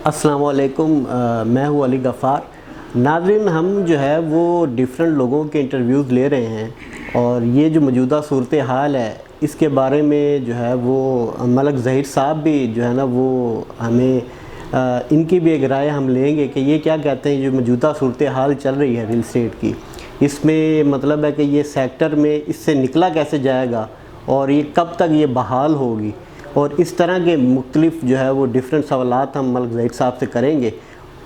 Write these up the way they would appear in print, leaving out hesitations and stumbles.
अस्सलाम वालेकुम। मैं हूँ अली गफ़ार। नाज़रीन, हम जो है वो डिफरेंट लोगों के इंटरव्यूज़ ले रहे हैं और ये जो मौजूदा सूरत हाल है इसके बारे में जो है वो मलक ज़हीर साहब भी जो है ना वो हमें इनकी भी एक राय हम लेंगे कि ये क्या कहते हैं। जो मौजूदा सूरत हाल चल रही है रियल इस्टेट की, इसमें मतलब है कि ये सेक्टर में इससे निकला कैसे जाएगा और ये कब तक ये बहाल होगी, और इस तरह के मुख्तलिफ जो है वो डिफरेंट सवालात हम मलक ज़हीर साहब से करेंगे।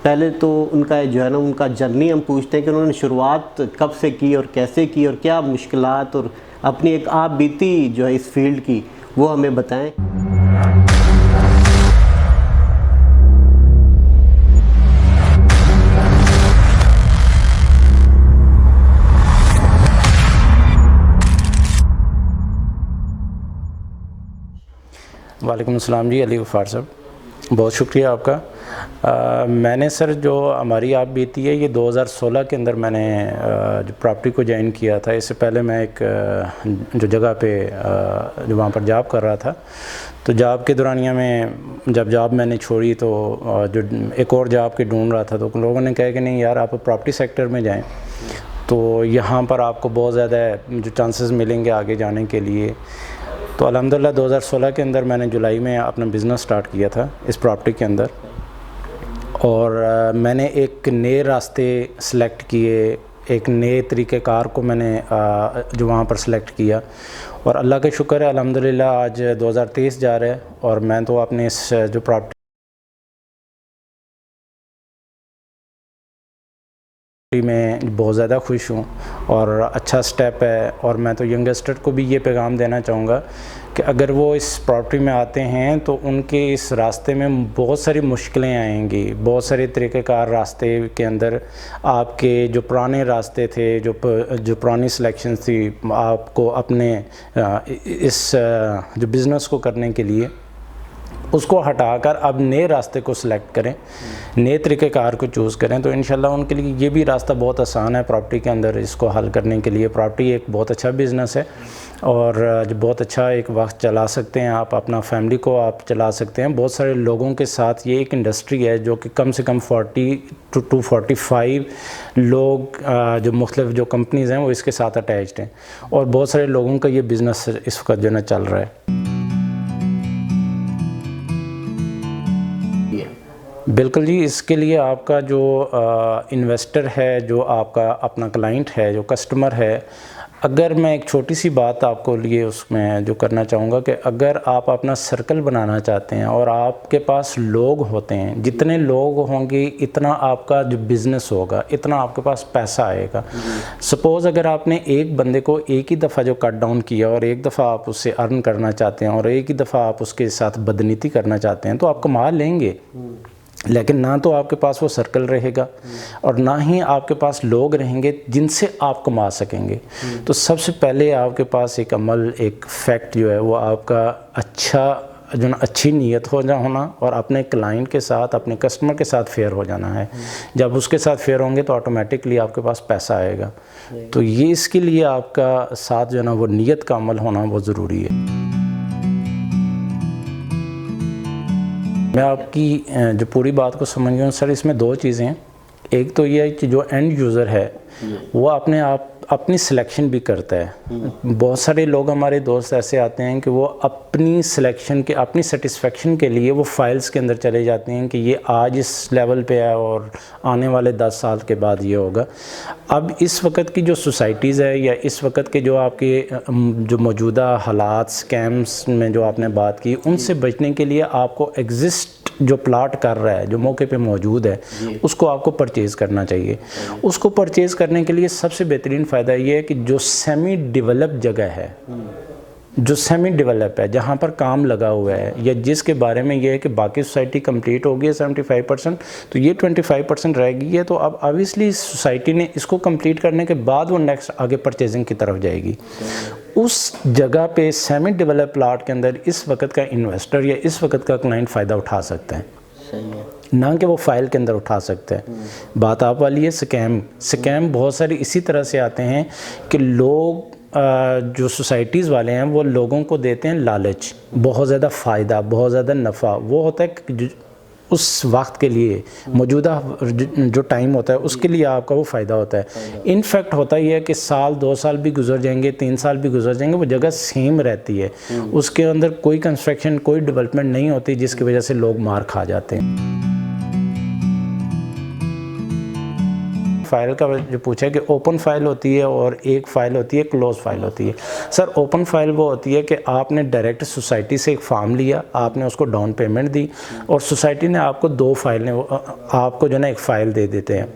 पहले तो उनका जो है ना उनका जर्नी हम पूछते हैं कि उन्होंने शुरुआत कब से की और कैसे की और क्या मुश्किलात और अपनी एक आप बीती जो है इस फील्ड की वो हमें बताएं। वालेकुम अस्सलाम जी, अली गफ़ार साहब, बहुत शुक्रिया आपका। मैंने सर जो हमारी आप बीती है ये 2016 के अंदर मैंने जो प्रॉपर्टी को ज्वाइन किया था। इससे पहले मैं एक जो जगह पे जो वहाँ पर जॉब कर रहा था, तो जॉब के दौरानिया में जब जॉब मैंने छोड़ी तो जो एक और जॉब के ढूंढ रहा था, तो लोगों ने कहा कि नहीं यार, आप प्रॉपर्टी सेक्टर में जाएँ तो यहाँ पर आपको बहुत ज़्यादा जो चांसेस मिलेंगे आगे जाने के लिए। तो अल्हम्दुलिल्लाह 2016 के अंदर मैंने जुलाई में अपना बिज़नेस स्टार्ट किया था इस प्रॉपर्टी के अंदर, और मैंने एक नए रास्ते सेलेक्ट किए, एक नए तरीक़ेकार को मैंने जो वहाँ पर सेलेक्ट किया, और अल्लाह का शुक्र है अल्हम्दुलिल्लाह आज 2023 जा रहा है और मैं तो अपने इस जो प्रॉपर्टी में बहुत ज़्यादा खुश हूँ और अच्छा स्टेप है। और मैं तो यंगस्टर को भी ये पैगाम देना चाहूँगा कि अगर वो इस प्रॉपर्टी में आते हैं तो उनके इस रास्ते में बहुत सारी मुश्किलें आएंगी, बहुत सारे तरीक़ेकार रास्ते के अंदर आपके जो पुराने रास्ते थे, जो पुरानी सिलेक्शन थी आपको अपने इस जो बिज़नेस को करने के लिए, उसको हटाकर अब नए रास्ते को सिलेक्ट करें, नए तरीक़ेकार को चूज़ करें, तो इंशाल्लाह उनके लिए ये भी रास्ता बहुत आसान है प्रॉपर्टी के अंदर इसको हल करने के लिए। प्रॉपर्टी एक बहुत अच्छा बिज़नेस है और जो बहुत अच्छा एक वक्त चला सकते हैं आप, अपना फैमिली को आप चला सकते हैं। बहुत सारे लोगों के साथ ये एक इंडस्ट्री है जो कि कम से कम 40 to 45 लोग जो मुख्तलिफ जो कंपनीज़ हैं वो इसके साथ अटैच्ड हैं, और बहुत सारे लोगों का ये बिज़नेस इस वक्त जो है चल रहा है। बिल्कुल जी, इसके लिए आपका जो इन्वेस्टर है, जो आपका अपना क्लाइंट है, जो कस्टमर है, अगर मैं एक छोटी सी बात आपको लिए उसमें जो करना चाहूँगा कि अगर आप अपना सर्कल बनाना चाहते हैं और आपके पास लोग होते हैं, जितने लोग होंगे इतना आपका जो बिज़नेस होगा, इतना आपके पास पैसा आएगा। सपोज़ अगर आपने एक बंदे को एक ही दफ़ा जो कट डाउन किया और एक दफ़ा आप उससे अर्न करना चाहते हैं और एक ही दफ़ा आप उसके साथ बदनीति करना चाहते हैं तो आप कमा लेंगे, लेकिन ना तो आपके पास वो सर्कल रहेगा और ना ही आपके पास लोग रहेंगे जिनसे आप कमा सकेंगे। तो सबसे पहले आपके पास एक अमल, एक फैक्ट जो है वो आपका अच्छा जो ना अच्छी नीयत हो होना और अपने क्लाइंट के साथ, अपने कस्टमर के साथ फेयर हो जाना है। जब उसके साथ फेयर होंगे तो ऑटोमेटिकली आपके पास पैसा आएगा। तो ये इसके लिए आपका साथ जो है ना वो नीयत का अमल होना बहुत ज़रूरी है। मैं आपकी जो पूरी बात को समझ गया हूँ सर, इसमें दो चीज़ें हैं। एक तो ये है कि जो एंड यूज़र है वो अपने आप अपनी सिलेक्शन भी करता है। बहुत सारे लोग हमारे दोस्त ऐसे आते हैं कि वो अपनी सिलेक्शन के, अपनी सेटिस्फेक्शन के लिए वो फाइल्स के अंदर चले जाते हैं कि ये आज इस लेवल पे है और आने वाले 10 साल के बाद ये होगा। अब इस वक्त की जो सोसाइटीज़ है या इस वक्त के जो आपके जो मौजूदा हालात, स्कैम्स में जो आपने बात की, उनसे बचने के लिए आपको एग्जिस्ट जो प्लाट कर रहा है, जो मौके पे मौजूद है, उसको आपको परचेज़ करना चाहिए। उसको परचेज़ करने के लिए सबसे बेहतरीन फ़ायदा ये है कि जो सेमी डेवलप जगह है, जो सेमी डेवलप है, जहाँ पर काम लगा हुआ है या जिसके बारे में ये है कि बाकी सोसाइटी कंप्लीट हो गई है 75%, तो ये 25% रह गई है। तो अब ऑब्वियसली सोसाइटी ने इसको कंप्लीट करने के बाद वो नेक्स्ट आगे परचेजिंग की तरफ जाएगी। उस जगह पे सेमी डेवलप प्लाट के अंदर इस वक्त का इन्वेस्टर या इस वक्त का क्लाइंट फ़ायदा उठा सकता है, ना कि वो फाइल के अंदर उठा सकता है। बात आप वाली है स्कैम बहुत सारी इसी तरह से आते हैं कि लोग जो सोसाइटीज़ वाले हैं वो लोगों को देते हैं लालच, बहुत ज़्यादा फ़ायदा, बहुत ज़्यादा नफ़ा। वो होता है कि उस वक्त के लिए मौजूदा जो टाइम होता है उसके लिए आपका वो फ़ायदा होता है। इनफैक्ट होता ही है कि साल 2 साल भी गुजर जाएंगे, 3 साल भी गुजर जाएंगे, वो जगह सेम रहती है, उसके अंदर कोई कंस्ट्रक्शन कोई डेवलपमेंट नहीं होती जिसकी वजह से लोग मार खा जाते हैं। फ़ाइल का जो पूछा है कि ओपन फाइल होती है और एक फ़ाइल होती है क्लोज फाइल होती है। सर ओपन फाइल वो होती है कि आपने डायरेक्ट सोसाइटी से एक फार्म लिया, आपने उसको डाउन पेमेंट दी और सोसाइटी ने आपको 2 फाइलें आपको जो ना एक फ़ाइल दे देते हैं।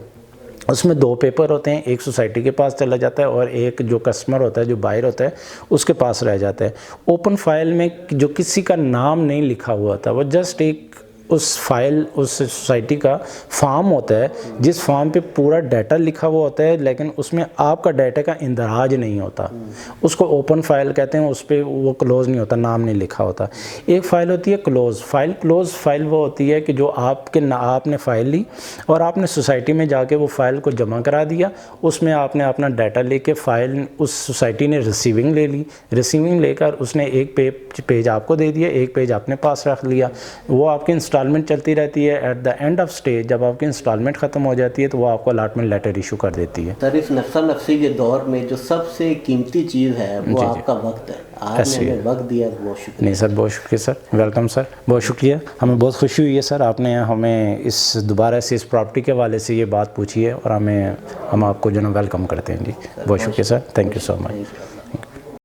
उसमें 2 पेपर होते हैं, एक सोसाइटी के पास चला जाता है और एक जो कस्टमर होता है, जो बायर होता है, उसके पास रह जाता है। ओपन फाइल में जो किसी का नाम नहीं लिखा हुआ होता, वो जस्ट एक उस फाइल उस सोसाइटी का फॉर्म होता है जिस फॉर्म पे पूरा डाटा लिखा हुआ होता है, लेकिन उसमें आपका डाटा का इंदराज नहीं होता, उसको ओपन फाइल कहते हैं। उस पर वो क्लोज़ नहीं होता, नाम नहीं लिखा होता। एक फ़ाइल होती है क्लोज़ फाइल। क्लोज़ फाइल वो होती है कि जो आपने फ़ाइल ली और आपने सोसाइटी में जाके वो फ़ाइल को जमा करा दिया, उसमें आपने अपना डाटा लेके फ़ाइल उस सोसाइटी ने रिसीविंग ले ली, रिसीविंग लेकर उसने एक पेज आपको दे दिया, एक पेज अपने पास रख लिया, वो आपकी इंस्टॉलमेंट चलती रहती है। At the end of stage जब आपकी इंस्टॉलमेंट ख़त्म हो जाती है तो वो आपको अलॉटमेंट लेटर इशू कर देती है। सर इस नक्शा नक्शी के दौर में जो सबसे कीमती चीज़ है वो आपका वक्त है। आपने हमें वक्त दिया, बहुत शुक्रिया। नहीं सर, बहुत शुक्रिया सर, वेलकम सर, बहुत शुक्रिया। हमें बहुत खुशी हुई है सर, आपने हमें दोबारा से इस प्रॉपर्टी के हवाले से ये बात पूछी है और हम आपको जो ना वेलकम करते हैं जी। बहुत शुक्रिया sir, thank you so much.